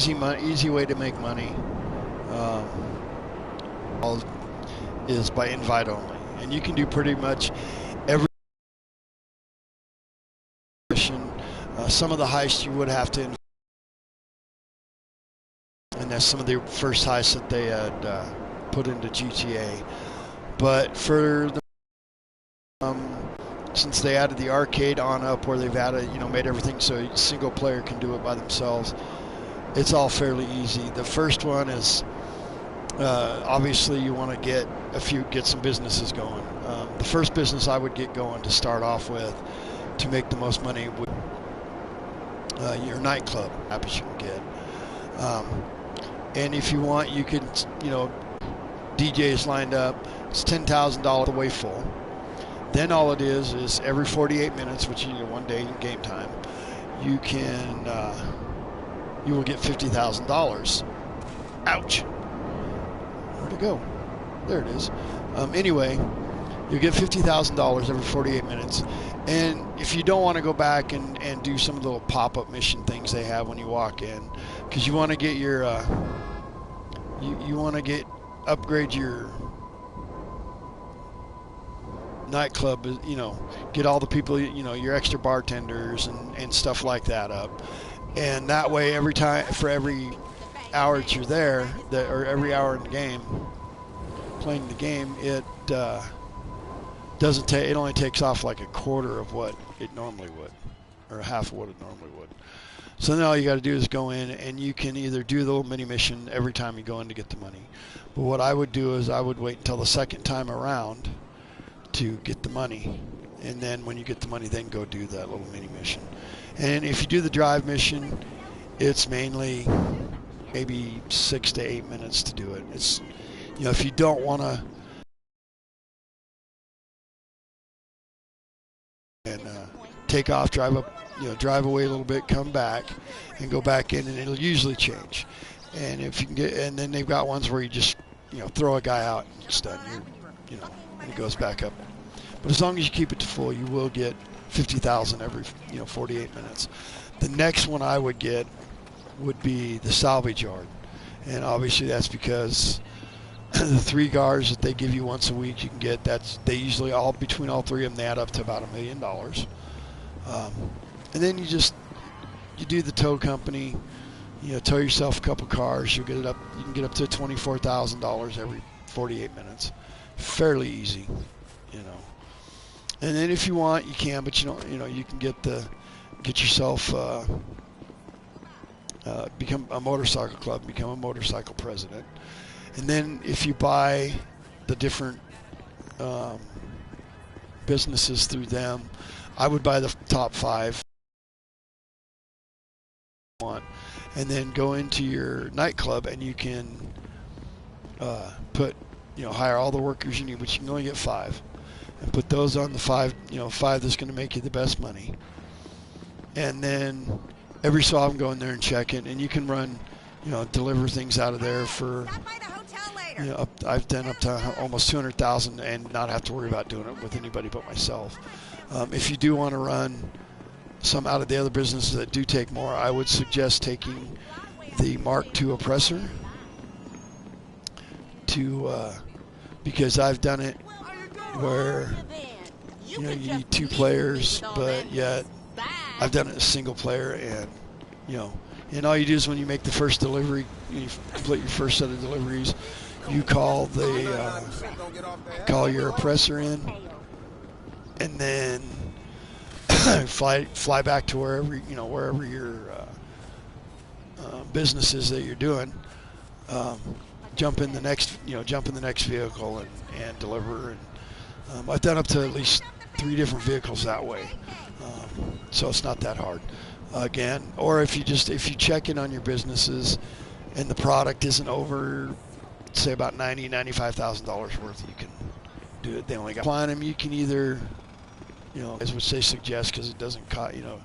easy way to make money is by invite only, and you can do pretty much every mission. Some of the heists you would have to invite, and that's some of the first heists that they had put into GTA. But for the since they added the arcade on up, where they've added, made everything so single player can do it by themselves, it's all fairly easy. The first one is obviously you want to get some businesses going. The first business I would get going to start off with to make the most money would your nightclub app you can get. And if you want, you could, DJs lined up. It's $10,000 the way full. Then all it is every 48 minutes, which is 1 day in game time, you will get $50,000. Ouch. Where'd it go? There it is. Anyway, you'll get $50,000 every 48 minutes. And if you don't want to go back and do some of the little pop-up mission things they have when you walk in, because you want to get your, upgrade your nightclub, get all the people, your extra bartenders and stuff like that up. And that way, for every hour that you're there, or every hour in the game, playing the game, it it only takes off like a quarter of what it normally would, or half of what it normally would. So then all you got to do is go in, and you can either do the little mini mission every time you go in to get the money. But what I would do is I would wait until the second time around to get the money, and then when you get the money, then go do that little mini mission. And if you do the drive mission, it's mainly maybe 6 to 8 minutes to do it. It's, if you don't want to take off, drive away a little bit, come back, and go back in, and it'll usually change. And if you can and then they've got ones where you just throw a guy out and it's done. And it goes back up. But as long as you keep it to full, you will get $50,000 every 48 minutes. The next one I would get would be the salvage yard, and obviously that's because the 3 guards that they give you once a week you can get. They usually between all 3 of them, they add up to about $1 million. And then you do the tow company. Tow yourself a couple cars. You can get up to $24,000 every 48 minutes. Fairly easy, And then if you want, you can, but you can get yourself become a motorcycle club, become a motorcycle president. And then if you buy the different businesses through them, I would buy the top 5. And then go into your nightclub, and you can hire all the workers you need, but you can only get 5, and put those on the 5 that's going to make you the best money. And then every so often go in there and check it, and you can run, deliver things out of there for, I've done up to almost 200,000 and not have to worry about doing it with anybody but myself. If you do want to run some out of the other businesses that do take more, I would suggest taking the Mark II oppressor because I've done it where you need 2 players, but yet I've done it as single player, and all you do is when you make the first delivery, you complete your first set of deliveries, you call your oppressor in, and then fly back to wherever your business is that you're doing. Jump in the next vehicle and deliver. And I've done up to at least 3 different vehicles that way, so it's not that hard. Again, or if you check in on your businesses and the product isn't over, say about $95,000 worth, you can do it. They only got applying them. You can either, as what they suggest, because it doesn't cut. You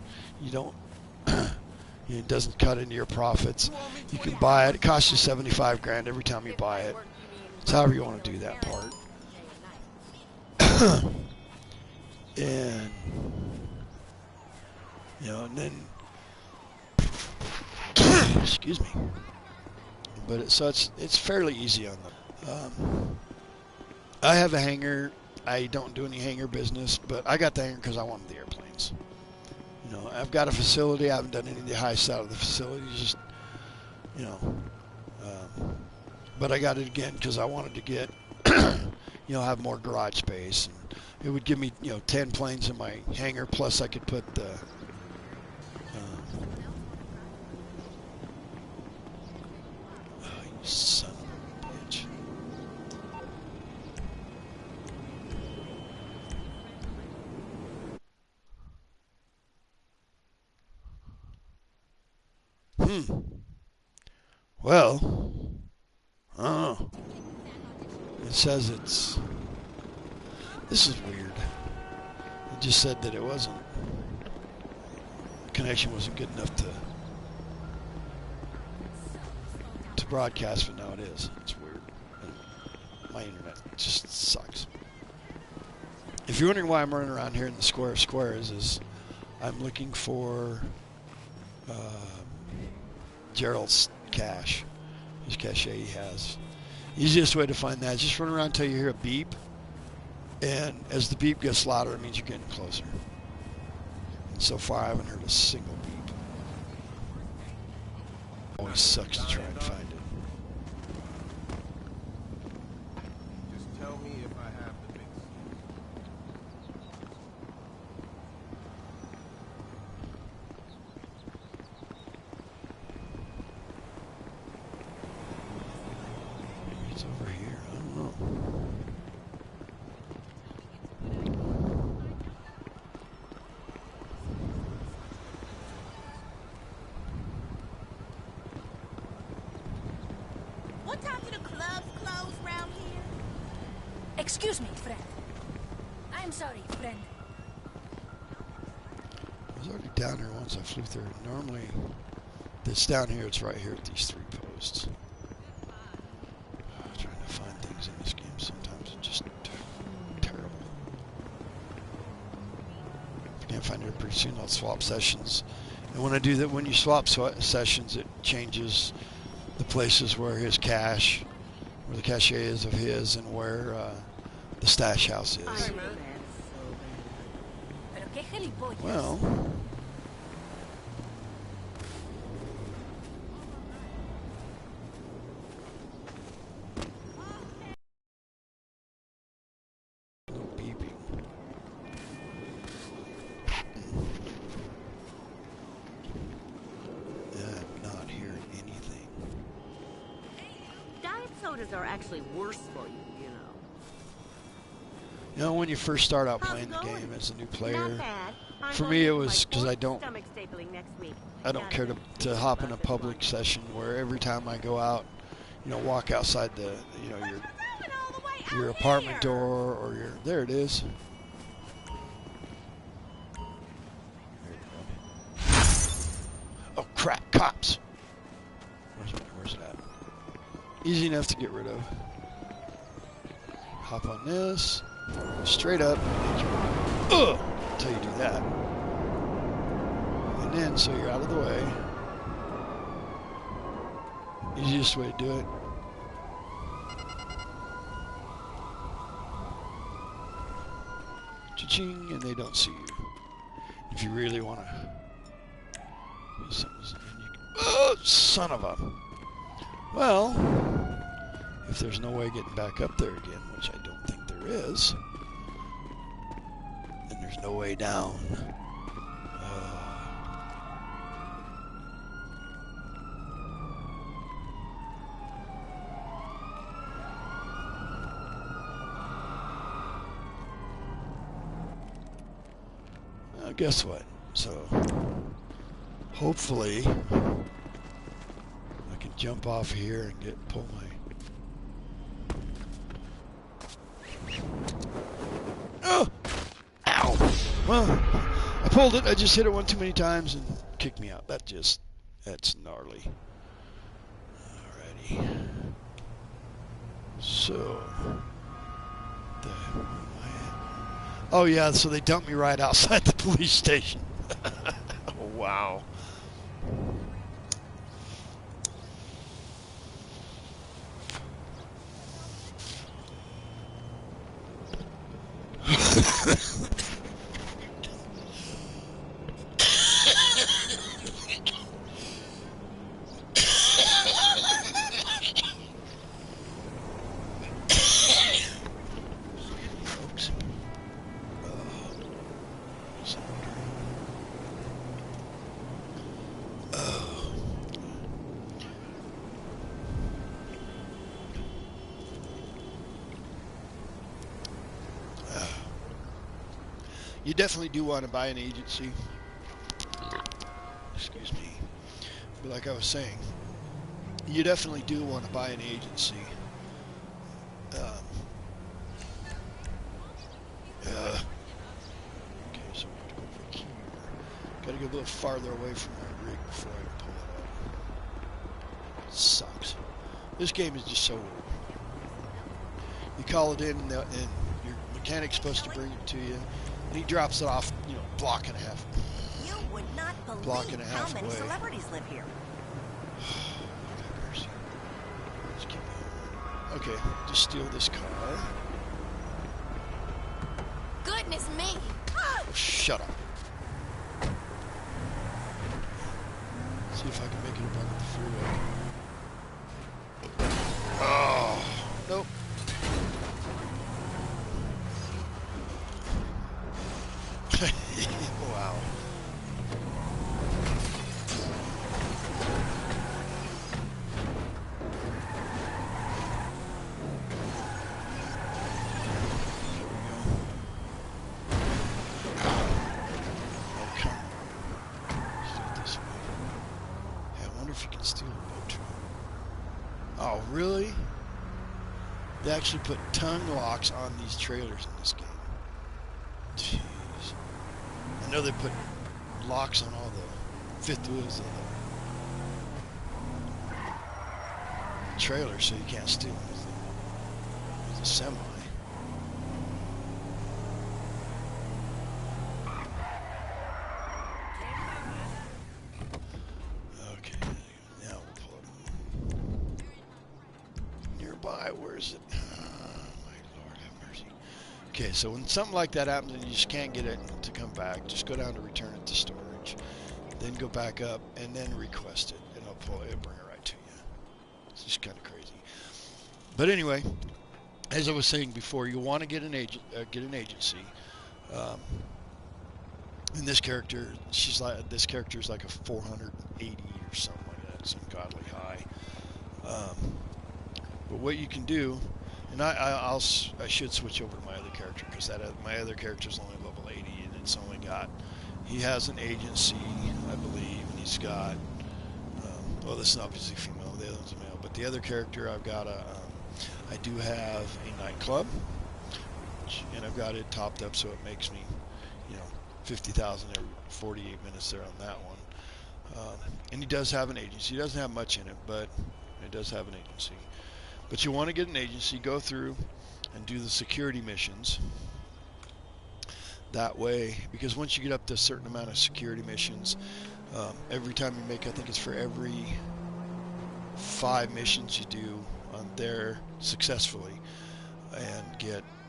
don't. It doesn't cut into your profits. You can buy it. It costs you $75,000 every time you buy it. It's however you want to do that part. And and then Excuse me. But so it's fairly easy on them. I have a hangar. I don't do any hangar business, but I got the hangar because I wanted the airplanes. You know, I've got a facility. I haven't done any of the high side of the facility. Just, you know, but I got it again because I wanted to get, you know, have more garage space, and it would give me, you know, 10 planes in my hangar. Plus, I could put the oh, you son of a bitch. Well, I don't know. It says it's... This is weird. It just said that it wasn't... The connection wasn't good enough to broadcast, but now it is. It's weird. My internet just sucks. If you're wondering why I'm running around here in the square of squares, is I'm looking for Gerald's cache, his cache he has. Easiest way to find that is just run around until you hear a beep, and as the beep gets louder, it means you're getting closer. And so far, I haven't heard a single beep. Always sucks to try and find it. Just tell me if I have the mix. It's over here. I don't know. What time do the clubs close round here? Excuse me, friend. I'm sorry, friend. I was already down here once. I flew through. Normally, if it's down here, it's right here at these 3 posts. Trying to find things in this game sometimes it's just terrible. If I can't find it pretty soon, I'll swap sessions. And when I do that, when you swap sessions, it changes the places where his cache, where the cache is of his, and where the stash house is. Well, no beeping. I'm not hearing anything. Diet sodas are actually worse for you, you know. You know, when you first start out playing the game as a new player, for me it was because I don't care to hop in a public session where every time I go out, you know, walk outside the, you know, your apartment door or your, there it is. Oh crap, cops! Where's it at? Easy enough to get rid of. Hop on this, straight up, until you do that. And then, so you're out of the way. Easiest way to do it. Cha-ching, and they don't see you. If you really want to... Oh, son of a... Well, if there's no way getting back up there again, which I don't think there is, then there's no way down. Guess what? So, hopefully, I can jump off here and pull my... Oh! Ow! Well, I pulled it. I just hit it one too many times and kicked me out. That's gnarly. Alrighty. So, oh yeah, so they dumped me right outside the police station. Oh, wow. You definitely do want to buy an agency. Excuse me. But like I was saying, you definitely do want to buy an agency. Okay, so we have to go over here. Got to get a little farther away from my rig before I can pull it up. It sucks. This game is just so weird. You call it in, and your mechanic's supposed to bring it to you, and he drops it off, you know, block and a half. You would not Block believe and a how half many away. celebrities live here. Let's keep going. Okay, just steal this car. Goodness me! Oh, shut up. See if I can make it up on the freeway. Oh, nope. Wow. Oh, really? They actually put tongue locks on these trailers in this game. Jeez. I know they put locks on all the fifth wheels of the trailer so you can't steal them with a semi. Okay, now we'll pull up. Nearby, where is it? My Lord have mercy. Okay, so when something like that happens and you just can't get it to come back, just go down to return it to storage. Then go back up and then request it, and it'll bring it right to you. It's just kind of crazy. But anyway, as I was saying before, you want to get an agency. And this character, this character is like a 480 or something like that. It's ungodly high. But what you can do, and I should switch over to my other character because my other character is only level 80 and it's only got, he has an agency, I believe, and he's got, well, this is obviously female, the other one's male, but the other character I've got I do have a nightclub, and I've got it topped up so it makes me, 50,000 every 48 minutes there on that one. And he does have an agency. He doesn't have much in it, but it does have an agency. But you want to get an agency, go through and do the security missions. That way, because once you get up to a certain amount of security missions, every time you make, I think it's for every 5 missions you do on there successfully, and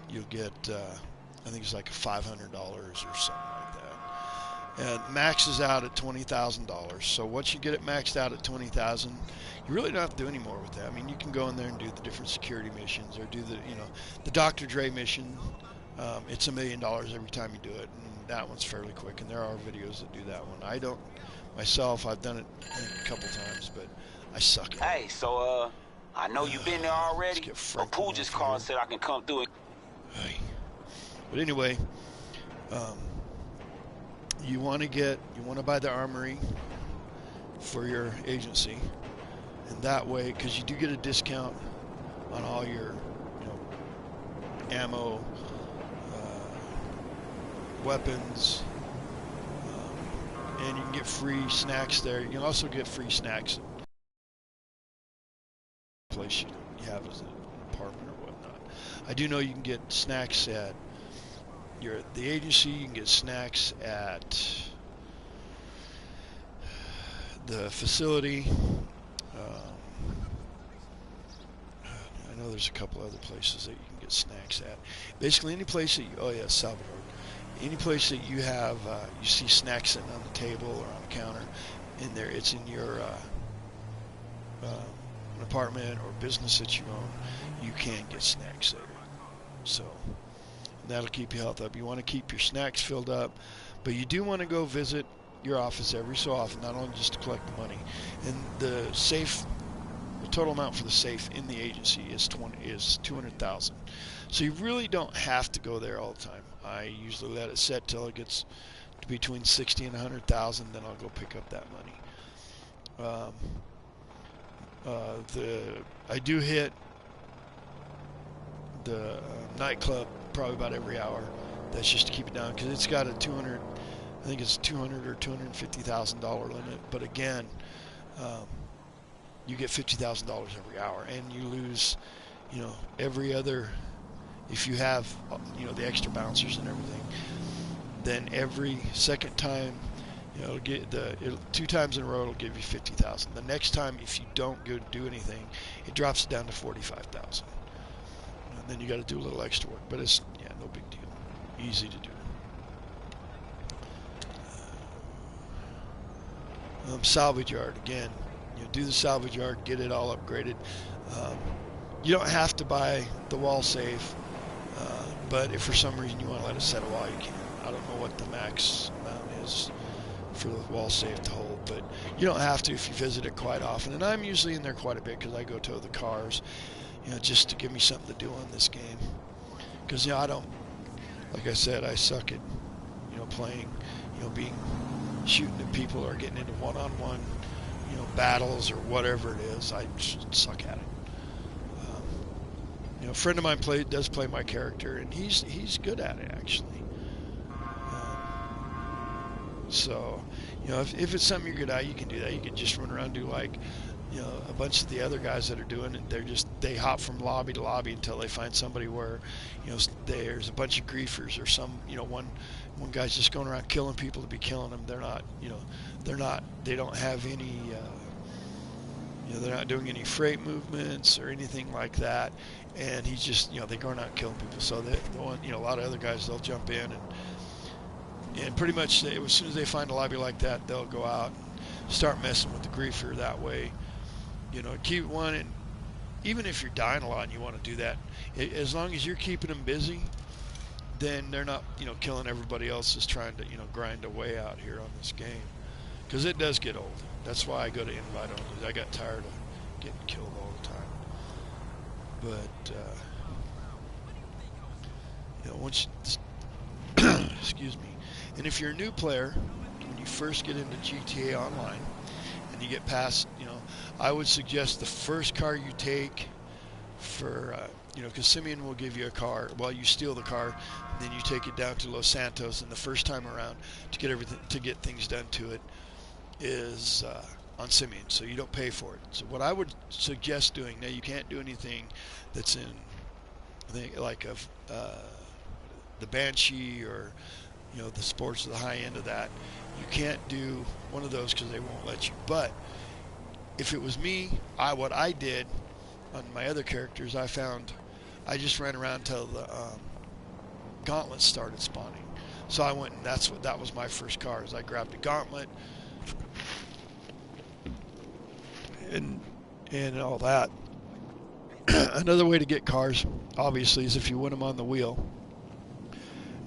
you'll get I think it's like $500 or something like that. And maxes out at $20,000. So once you get it maxed out at $20,000, you really don't have to do any more with that. I mean, you can go in there and do the different security missions, or do the Dr. Dre mission. It's $1 million every time you do it, and that one's fairly quick. And there are videos that do that one. I don't myself. I've done it a couple times, but I suck at it. Hey, so I know you've been there already, but Pooh just called and said I can come through it. Hey. But anyway, you want to buy the armory for your agency, and that way, because you do get a discount on all your, ammo, weapons, and you can get free snacks there. You can also get free snacks at the place you have as an apartment or whatnot. I do know you can get snacks at the agency. You can get snacks at the facility. I know there's a couple other places that you can get snacks at. Basically, any place that Salvador. Any place that you have, you see snacks sitting on the table or on the counter, in there, it's in your an apartment or business that you own, you can get snacks there. So that'll keep you healthy up. You want to keep your snacks filled up, but you do want to go visit your office every so often, not only just to collect the money. And the total amount for the safe in the agency is $200,000. So you really don't have to go there all the time. I usually let it set till it gets to between 60 and 100,000. Then I'll go pick up that money. I do hit the nightclub probably about every hour. That's just to keep it down because it's got a 200. I think it's $200,000 or $250,000 limit. But again, you get $50,000 every hour, and you lose, every other. If you have, the extra bouncers and everything, then every second time, it'll get 2 times in a row it'll give you 50,000. The next time, if you don't go do anything, it drops it down to 45,000. And then you got to do a little extra work, but it's no big deal, easy to do. Salvage yard again. Do the salvage yard, get it all upgraded. You don't have to buy the wall safe, but if for some reason you want to let it set a wall, you can. I don't know what the max amount is for the wall safe to hold, but you don't have to if you visit it quite often. And I'm usually in there quite a bit because I go tow the cars, just to give me something to do on this game. Because I don't, like I said, I suck at playing, being shooting at people or getting into one-on-one battles or whatever it is. I just suck at it. A friend of mine does play my character, and he's good at it actually. So, if it's something you're good at, you can do that. You can just run around and do like, a bunch of the other guys that are doing it. They hop from lobby to lobby until they find somebody where, there's a bunch of griefers or some, one guy's just going around killing people to be killing them. They're not, they don't have any, they're not doing any freight movements or anything like that. And he's just, they're going out killing people. So a lot of other guys, they'll jump in and pretty much as soon as they find a lobby like that, they'll go out and start messing with the griefer that way. Keep one, and even if you're dying a lot and you want to do that, as long as you're keeping them busy, then they're not, killing everybody else is trying to, grind away out here on this game. Because it does get old. That's why I go to invite only. I got tired of getting killed all the time. But, once you, excuse me. And if you're a new player, when you first get into GTA Online, and you get past, I would suggest the first car you take for, because Simeon will give you a car. Well, you steal the car, and then you take it down to Los Santos, and the first time around to get things done to it is on Simeon, so you don't pay for it. So what I would suggest doing, now you can't do anything that's in, I think, like the Banshee or, the sports, the high end of that. You can't do one of those because they won't let you. But if it was me, what I did on my other characters, I I just ran around until the gauntlets started spawning. So I went, and that was my first car. Is I grabbed a gauntlet and all that. Another way to get cars, obviously, is if you win them on the wheel.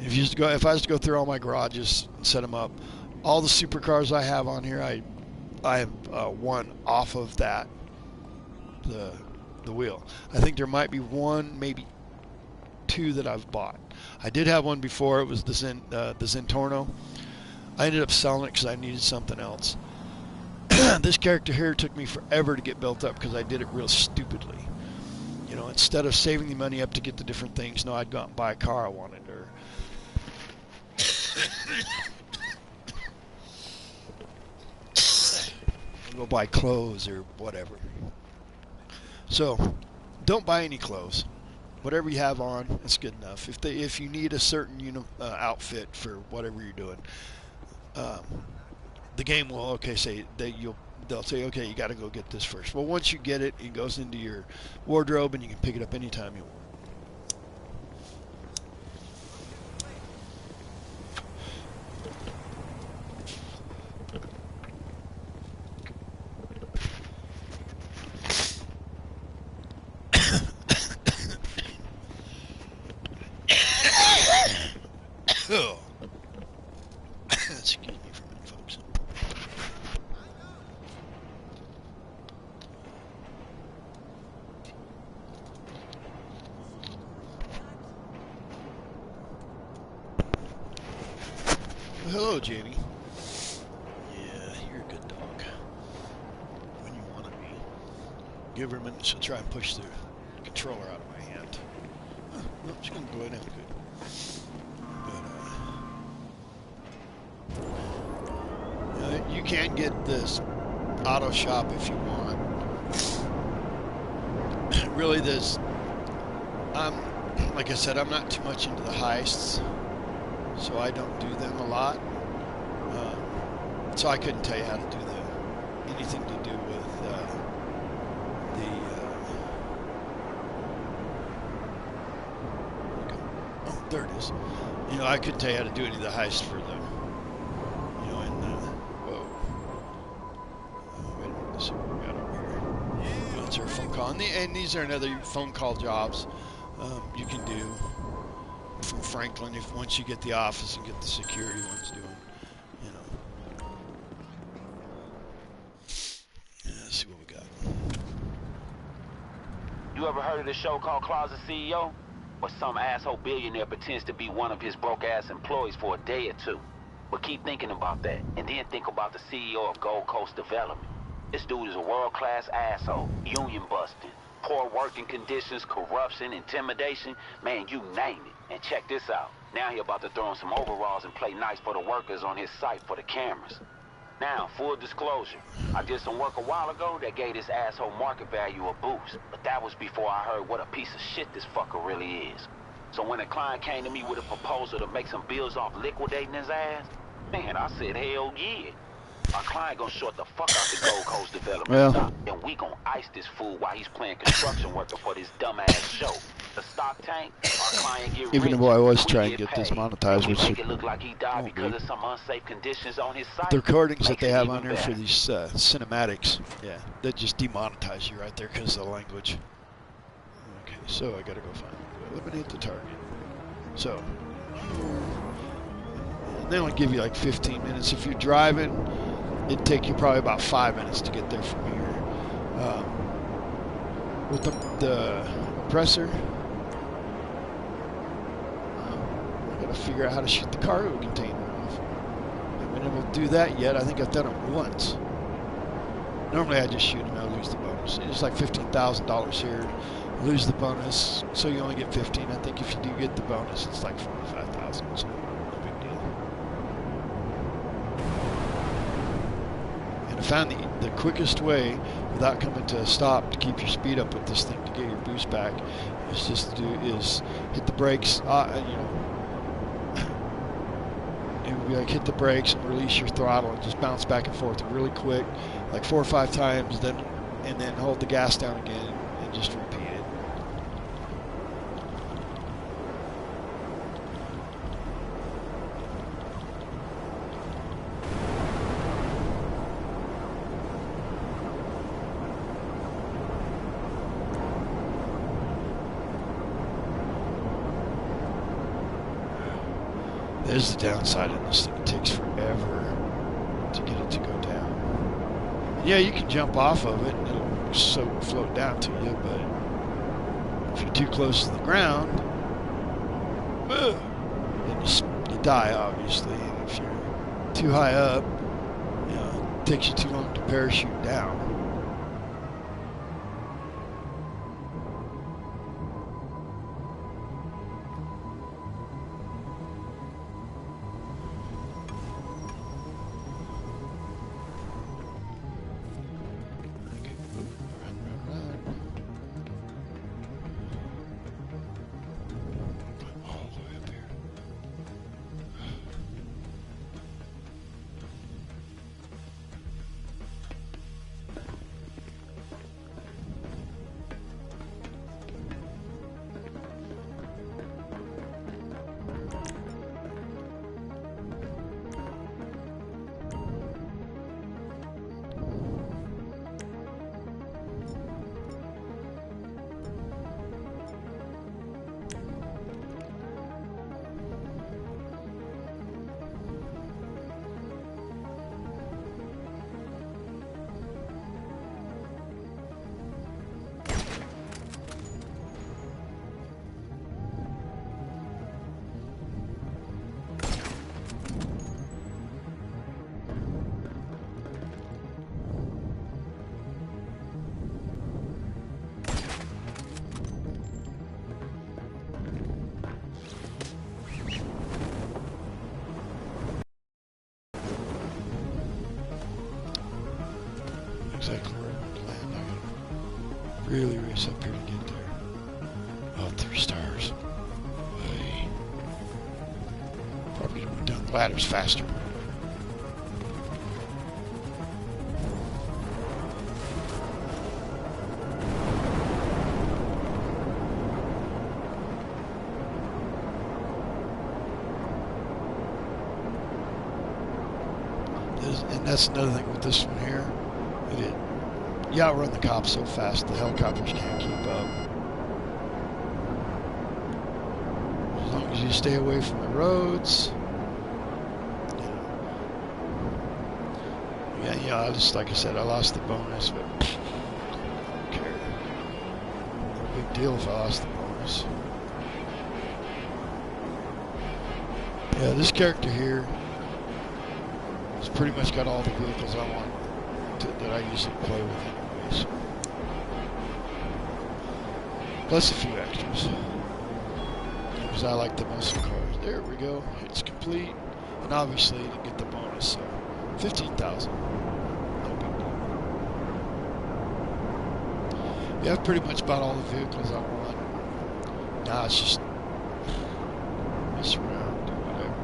If I was to go through all my garages and set them up, all the supercars I have on here, I have won off of that, the wheel. I think there might be one, maybe 2 that I've bought. I did have one before. It was the Zentorno. I ended up selling it because I needed something else. This character here took me forever to get built up because I did it real stupidly. Instead of saving the money up to get the different things, I'd go out and buy a car I wanted, or go buy clothes or whatever. So, don't buy any clothes. Whatever you have on, it's good enough. If you need a certain outfit for whatever you're doing, the game will say that they'll say, okay, you got to go get this first. Well, once you get it, it goes into your wardrobe and you can pick it up anytime you want. Oh. Excuse me for a minute, folks. Hello, Jamie. Yeah, you're a good dog. When you want to be. Give her a minute. She'll try and push the controller out of my hand. Oh, no, she's going to go down. Good. But, you can get this auto shop if you want. Really, there's... like I said, I'm not too much into the heists, so I don't do them a lot. So I couldn't tell you how to do anything to do with oh, there it is. You know, I couldn't tell you how to do any of the heists for them. You know, and whoa. Wait a minute, let's see what we got over here. That's our phone call, and these are another phone call jobs you can do from Franklin if once you get the office and get the security ones doing. You know. Let's see what we got. You ever heard of this show called Closet CEO? Where some asshole billionaire pretends to be one of his broke-ass employees for a day or two. But keep thinking about that, and then think about the CEO of Gold Coast Development. This dude is a world-class asshole, union-busting, poor working conditions, corruption, intimidation, man, you name it. And check this out. Now he about to throw on some overalls and play nice for the workers on his site for the cameras. Now, full disclosure, I did some work a while ago that gave this asshole market value a boost, but that was before I heard what a piece of shit this fucker really is. So when a client came to me with a proposal to make some bills off liquidating his ass, man, I said, hell yeah. Our client gonna short the fuck out the Gold Coast Development stock, and we gonna ice this fool while he's playing construction worker for this dumbass show. The stock tank, our client get rich, even though I was we trying to get get this paid. monetized, We which make it look like he died because be. of some unsafe conditions on his site. The recordings that Makes they it have even on there better. for these cinematics, yeah, they just demonetize you right there because of the language. Okay, so I gotta go find eliminate the target. So, and they only give you like 15 minutes. If you're driving, it'd take you probably about 5 minutes to get there from here. With the oppressor, I gotta figure out how to shoot the cargo container off. I haven't been able to do that yet. I think I've done it once. Normally I just shoot and I lose the bonus. It's like $15,000 here. Lose the bonus, so you only get 15. I think if you do get the bonus, it's like 45,000. So no big deal. And I found the quickest way, without coming to a stop, to keep your speed up with this thing to get your boost back, is just to hit the brakes. You know, it would be like hit the brakes and release your throttle and just bounce back and forth really quick, like 4 or 5 times, and then hold the gas down again and just repeat it. There's the downside of this thing. It takes forever to get it to go down. And yeah, you can jump off of it and it'll float down to you, but if you're too close to the ground, then you die, obviously. And if you're too high up, you know, it takes you too long to parachute down. Really race up here to get there. Oh, 3 stars. Hey. Probably went down the ladders faster. And that's another thing with this one here. You outrun the cops so fast, the helicopters can't keep up. As long as you stay away from the roads. Yeah, I just, like I said, I lost the bonus, but I don't care. No big deal if I lost the bonus. Yeah, this character here has pretty much got all the vehicles I want that I usually play with anyways. Plus a few extras. Because I like the muscle cars. There we go. It's complete. And obviously you didn't get the bonus, so 15,000. No big deal. Yeah, I've pretty much bought all the vehicles I want. Now it's just mess around, do whatever.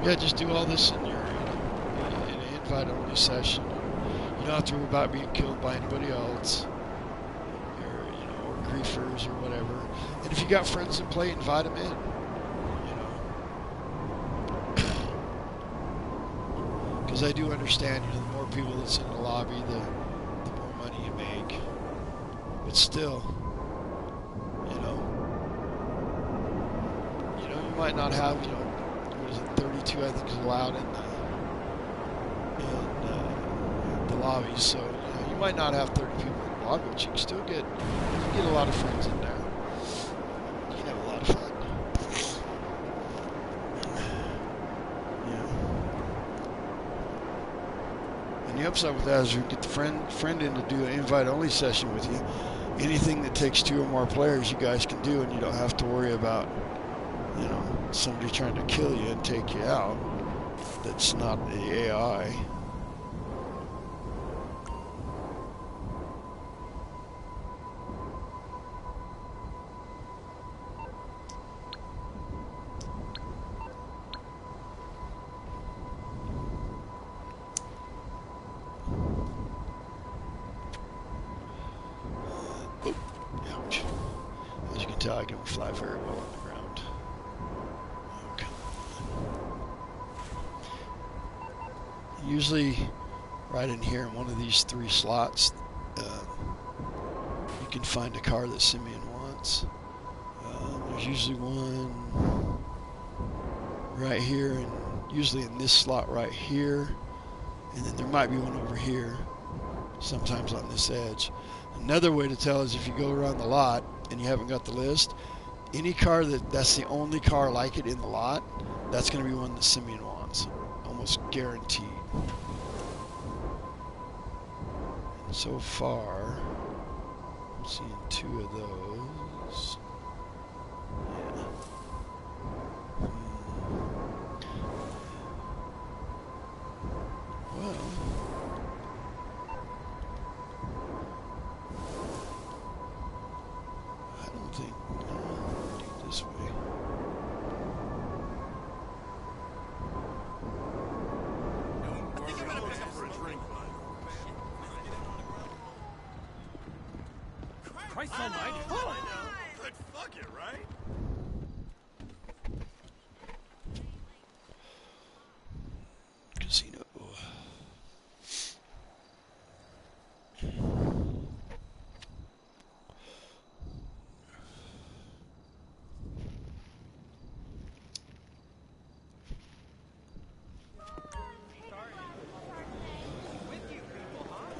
Yeah, just do all this in your in an invite-only session. You don't have to worry about being killed by anybody else, or griefers or whatever. And if you got friends that play, invite them in. Because I do understand, the more people that's in the lobby, the more money you make. But still, you might not have, what is it, 32 I think is allowed in the lobbies. So you might not have 30 people in the lobby, but you can still get a lot of friends in there. You can have a lot of fun. And the upside with that is you get the friend in to do an invite-only session with you. Anything that takes 2 or more players, you guys can do, and you don't have to worry about, somebody trying to kill you and take you out. That's not the AI. Ouch. As you can tell, I can fly very well on the ground. Okay. Usually, right in here in one of these 3 slots, you can find a car that Simeon wants. There's usually one right here, and usually in this slot right here, and then there might be one over here, sometimes on this edge. Another way to tell is if you go around the lot and you haven't got the list, any car that's the only car like it in the lot, that's going to be one that Simeon wants, almost guaranteed. And so far, I'm seeing 2 of those. Yeah. Well, I don't think I'll do it this way. I think I'm gonna pick up for a drink, bud. Christ almighty. I know. But fuck it, right? Casino.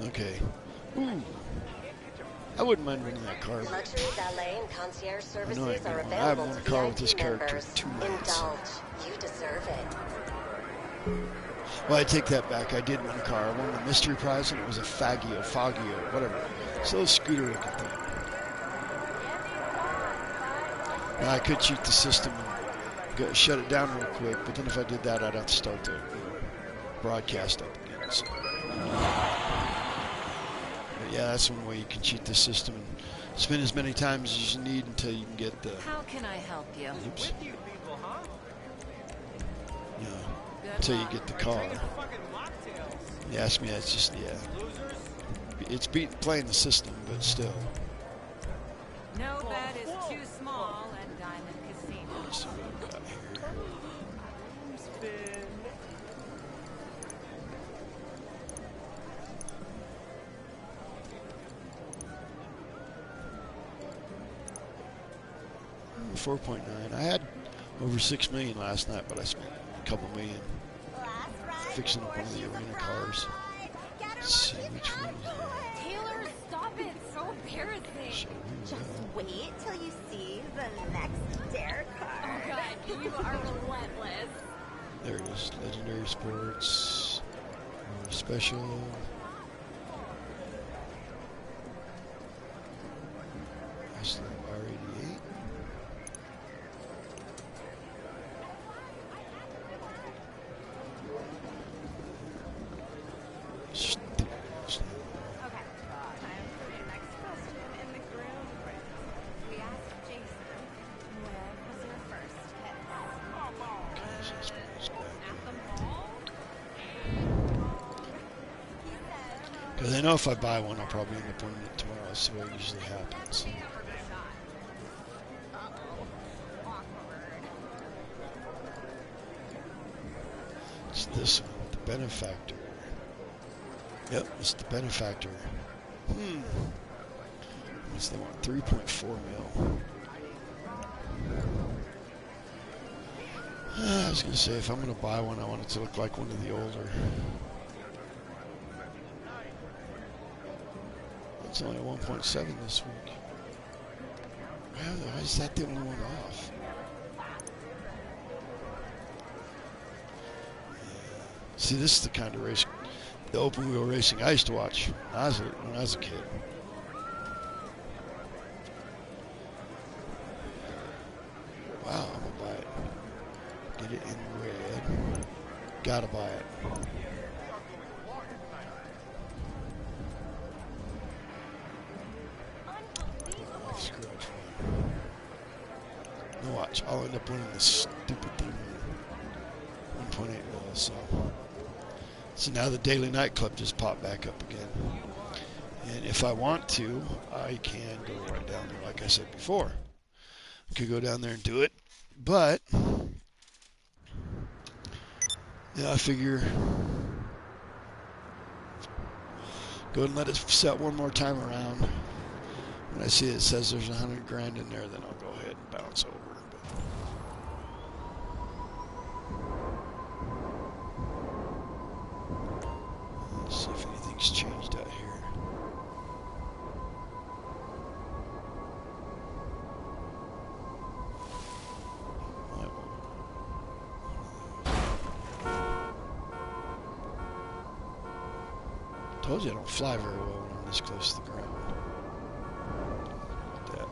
Okay. Ooh. I wouldn't mind winning that car. Luxury valet and concierge I know services are I haven't available won a to car with this VIP character in members. 2 minutes. Indulge. You deserve it. Well, I take that back. I did win a car. I won the mystery prize, and it was a Faggio, whatever. It's a little scooter-looking thing. Now, I could cheat the system and shut it down real quick, but then if I did that, I'd have to start the broadcast up again. So. But yeah, that's one way you can cheat the system and spin as many times as you need until you can get the. How can I help you? Oops. With you people, huh? Yeah, Good until you luck. get the car. Drinking fucking mocktails. You ask me, it's just Losers. it's playing the system, but still. No bet is too small at Diamond Casino. Let's see what we got here. Spin. $4.9. I had over $6 million last night, but I spent a couple million fixing up one of the arena cars. Let's see which one is that. Taylor, stop it. It's so embarrassing. So who's Just that? wait till you see the next dare Oh, card. God. You are relentless. There it is. Legendary Sports. Special. That's the R88. Stupid. Okay, time for the next question in the groom room. We asked Jason, when was your first kiss? At the mall? He said, Because I know if I buy one, I'll probably end up winning it tomorrow. That's the way it usually happens. awkward. It's this one, the benefactor. Yep, it's the benefactor. What's they want? 3.4 mil. I was gonna say if I'm gonna buy one, I want it to look like one of the older. It's only a 1.7 this week. Why is that the only one off? See, this is the kind of race, the open wheel racing I used to watch when I was a kid. Wow, I'm gonna buy it. Get it in red. Gotta buy it. Screw it. Now watch, I'll end up winning this stupid thing. 1.8 mil, so now the daily nightclub just popped back up again. And if I want to, I can go right down there, like I said before. I could go down there and do it, but yeah, I figure go ahead and let it set one more time around. When I see it says there's 100 grand in there, then I'll go ahead and bounce over. Let's see if anything's changed out here. Told you I don't fly very well when I'm this close to the ground. Look at that.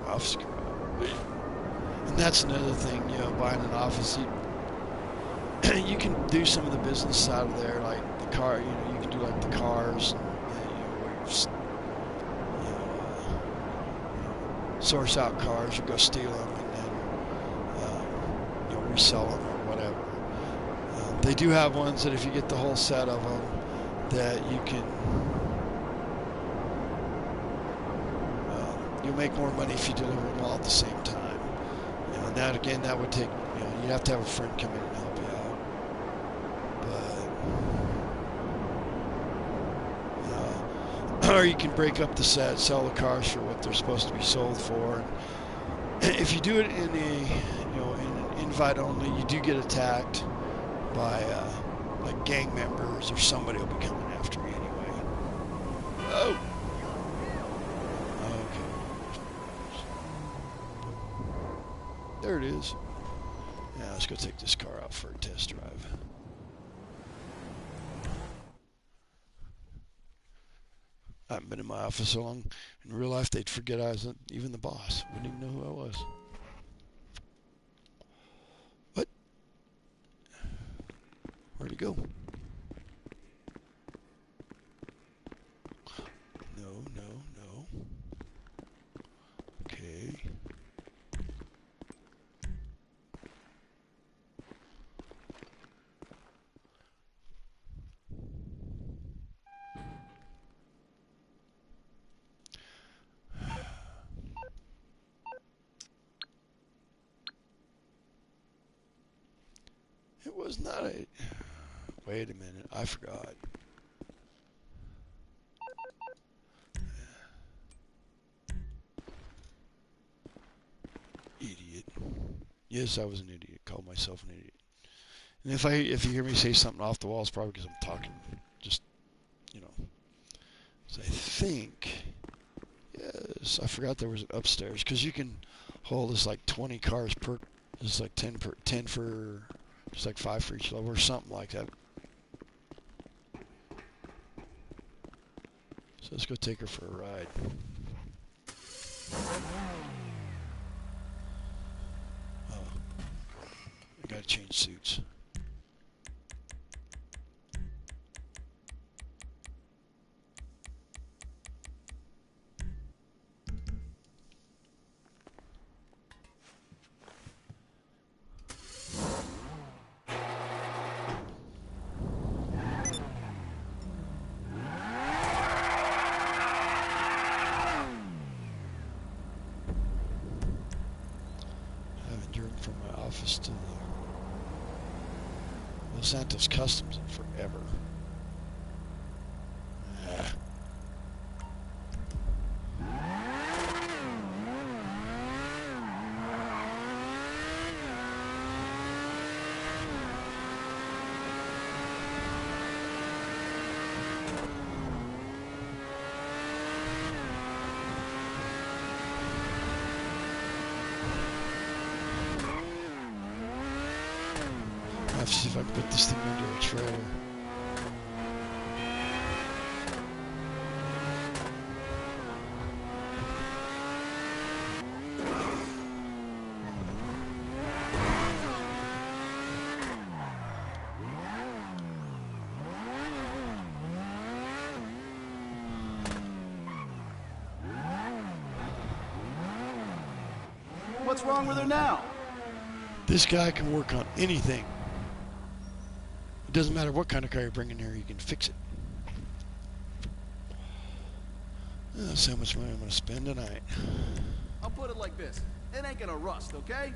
Office garage. And that's another thing, you know, buying an office. You can do some of the business out of there, like the car. You know, you can do like the cars, and, source out cars, or go steal them, and then resell them or whatever. They do have ones that if you get the whole set of them, that you can. You'll make more money if you deliver them all at the same time. And that again, that would take, you'd have to have a friend come in and help you out. But, or you can break up the set, sell the cars for what they're supposed to be sold for. And if you do it in in an invite only, you do get attacked by like gang members, or somebody will be coming after you anyway. Oh. There it is. Yeah, let's go take this car out for a test drive. I haven't been in my office so long. In real life, they'd forget I was even the boss. Wouldn't even know who I was. What? Where'd he go? No, no, no. Okay. It was not a... Wait a minute, I forgot. Idiot. Yes, I was an idiot. Called myself an idiot. And if you hear me say something off the wall, it's probably because I'm talking. Just, you know. So I think... Yes, I forgot there was an upstairs. Because you can hold this like 20 cars per... It's like 10 for... Just like 5 for each level or something like that. So let's go take her for a ride. Oh, I gotta change suits. From my office to the Los Santos Customs in forever. I have to see if I can put this thing into a trailer. What's wrong with her now? This guy can work on anything. It doesn't matter what kind of car you bring in here, you can fix it. That's how much money I'm going to spend tonight. I'll put it like this. It ain't gonna rust, okay?